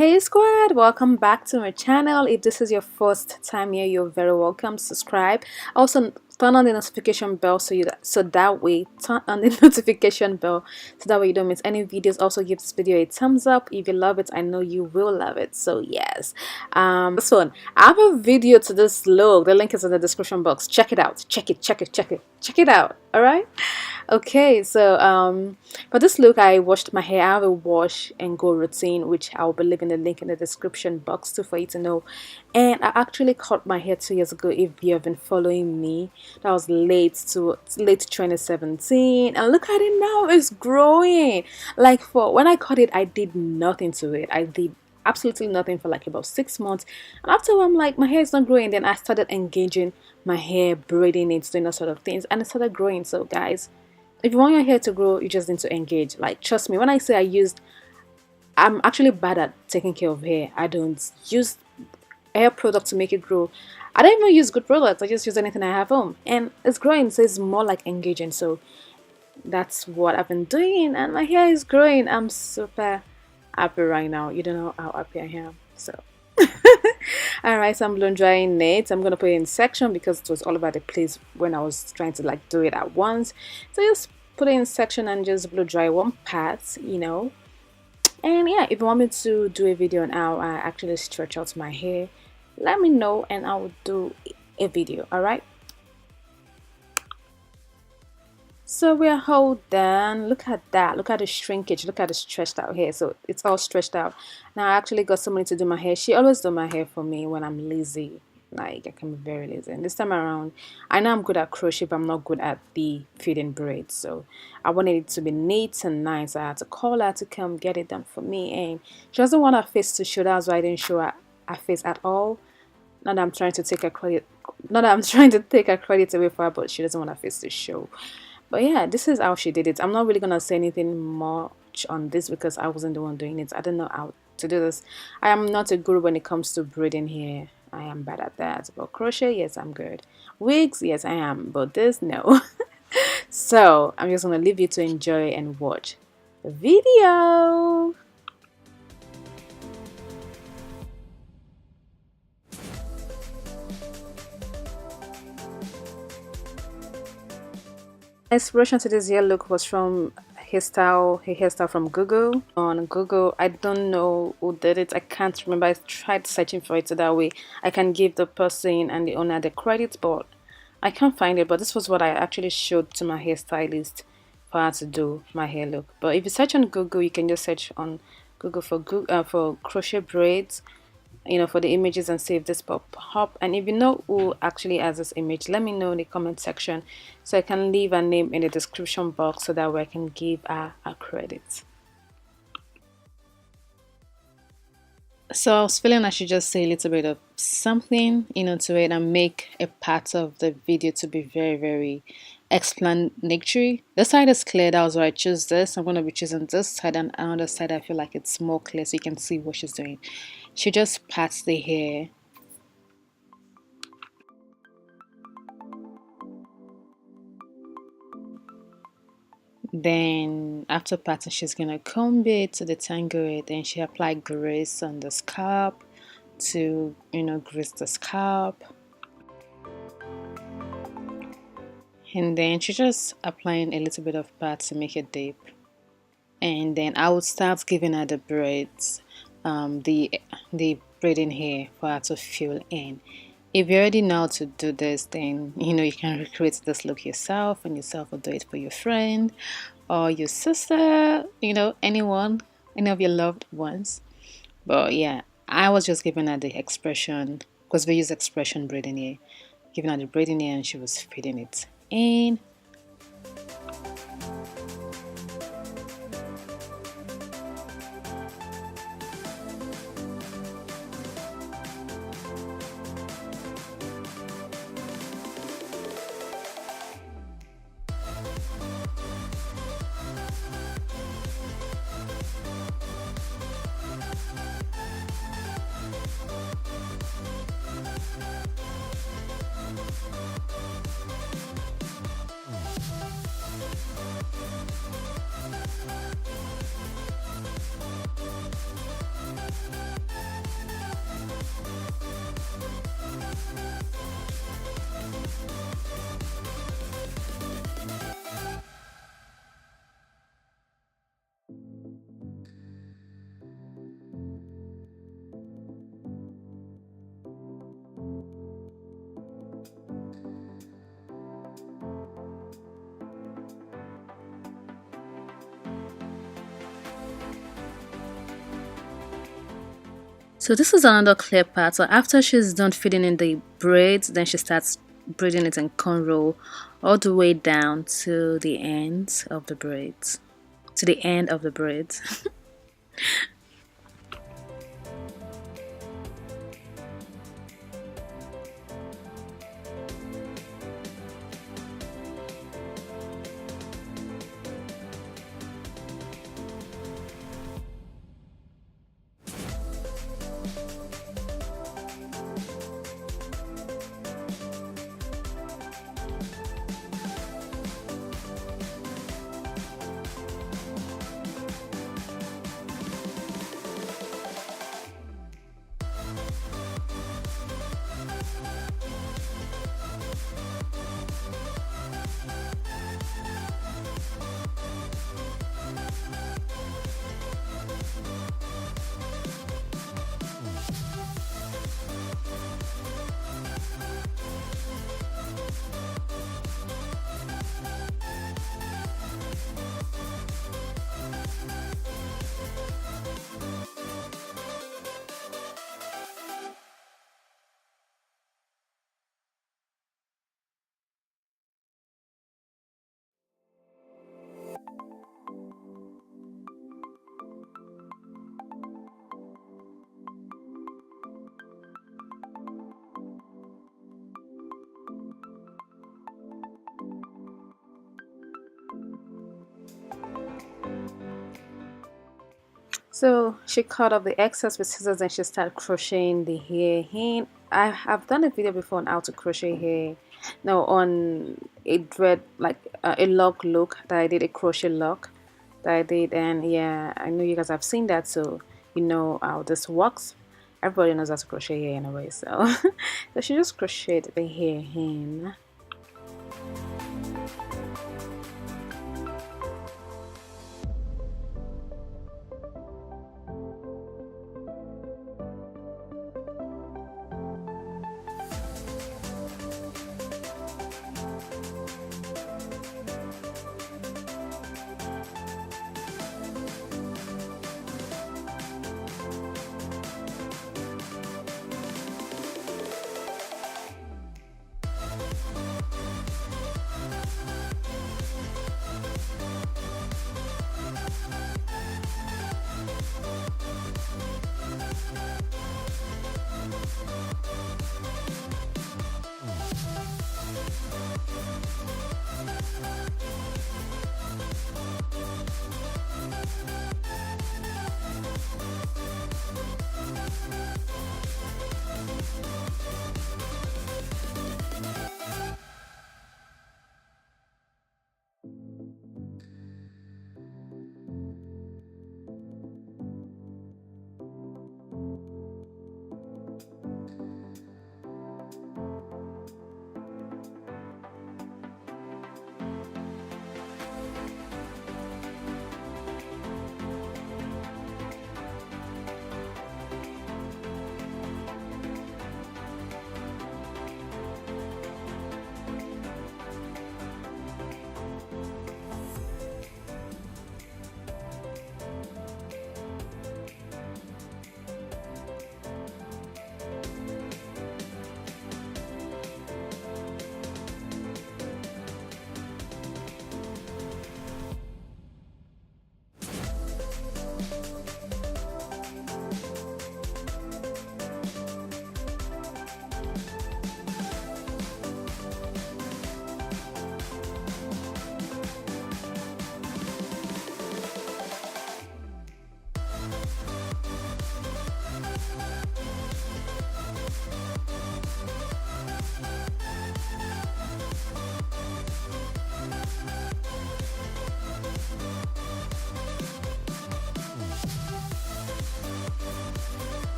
Hey squad, welcome back to my channel. If this is your first time here, you're very welcome. Subscribe, also turn on the notification bell so that way turn on the notification bell so that way you don't miss any videos. Also give this video a thumbs up if you love it. I know you will love it, so yes. This one, I have a video to this look. The link is in the description box. Check it out. Check it out. All right. Okay, so for this look, I washed my hair. I have a wash and go routine, which I'll be leaving the link in the description box too for you to know. And I actually cut my hair 2 years ago. If you have been following me, that was late 2017, and look at it now, it's growing. Like, for when I cut it, I did nothing to it. I did absolutely nothing for like about 6 months, and after I'm like, my hair is not growing. Then I started engaging my hair, braiding it, doing that sort of things, and it started growing. So guys, if you want your hair to grow, you just need to engage. Like, trust me, when I say I'm actually bad at taking care of hair. I don't use hair product to make it grow. I don't even use good products. I just use anything I have home, and it's growing. So it's more like engaging. So that's what I've been doing, and my hair is growing. I'm super happy right now. You don't know how happy I am. So alright, so I'm blow drying it. I'm gonna put it in section because it was all over the place when I was trying to like do it at once. So just put it in section and just blow dry one part, you know. And yeah, if you want me to do a video on how I actually stretch out my hair, let me know and I will do a video. Alright, so we are all done. Look at that. Look at the shrinkage. Look at the stretched out hair. So it's all stretched out. Now I actually got somebody to do my hair. She always do my hair for me when I'm lazy. Like, I can be very lazy. And this time around, I know I'm good at crochet, but I'm not good at the fitting braids. So I wanted it to be neat and nice. I had to call her to come get it done for me. And she doesn't want her face to show. That's why I didn't show her face at all. Not that I'm trying to take her credit. Not that I'm trying to take her credit away for her, but she doesn't want her face to show. But yeah, this is how she did it. I'm not really gonna say anything much on this because I wasn't the one doing it. I don't know how to do this. I am not a guru when it comes to braiding hair. I am bad at that. But crochet, yes, I'm good. Wigs, yes, I am. But this, no. So I'm just gonna leave you to enjoy and watch the video. Inspiration to this hair look was from a hairstyle from Google. On Google, I don't know who did it. I can't remember. I tried searching for it so that way I can give the person and the owner the credit, but I can't find it. But this was what I actually showed to my hairstylist for her to do my hair look. But if you search on Google, you can just search on Google for crochet braids, you know, for the images, and see if this pop up. And if you know who actually has this image, let me know in the comment section so I can leave a name in the description box so that way I can give her a credit. So I was feeling I should just say a little bit of something, you know, to it and make a part of the video to be very, very explanatory. This side is clear, that was why I chose this. I'm going to be choosing this side, and another side I feel like it's more clear so you can see what she's doing. She just pats the hair. Then after patting, she's gonna comb it to detangle it. Then she applied grease on the scalp to, you know, grease the scalp. And then she's just applying a little bit of pat to make it deep. And then I would start giving her the braids, the braiding hair for her to fill in. If you already know how to do this, then you know you can recreate this look yourself, and yourself will do it for your friend or your sister, you know, anyone, any of your loved ones. But yeah, I was just giving her the expression because we use expression braiding hair, giving her the braiding hair, and she was fitting it in. So this is another clear part. So after she's done fitting in the braids, then she starts braiding it in cornrow all the way down to the ends of the braids. To the end of the braids. So she cut off the excess with scissors and she started crocheting the hair in. I have done a video before on how to crochet hair. No, on a dread like a lock look that I did, a crochet lock that I did, and yeah, I know you guys have seen that, so you know how this works. Everybody knows how to crochet hair anyway, so so she just crocheted the hair in.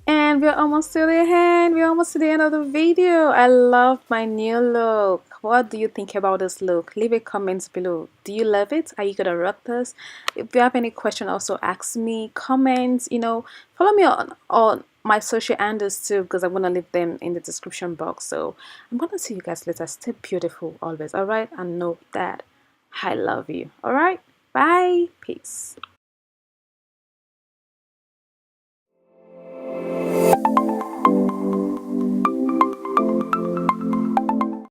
And we're almost to the end. We're almost to the end of the video. I love my new look. What do you think about this look? Leave a comment below. Do you love it? Are you gonna rock this? If you have any question, also ask me. Comments. You know, follow me on my social handles too, because I'm gonna leave them in the description box. So I'm gonna see you guys later. Stay beautiful always, all right? And know that I love you. All right, bye, peace.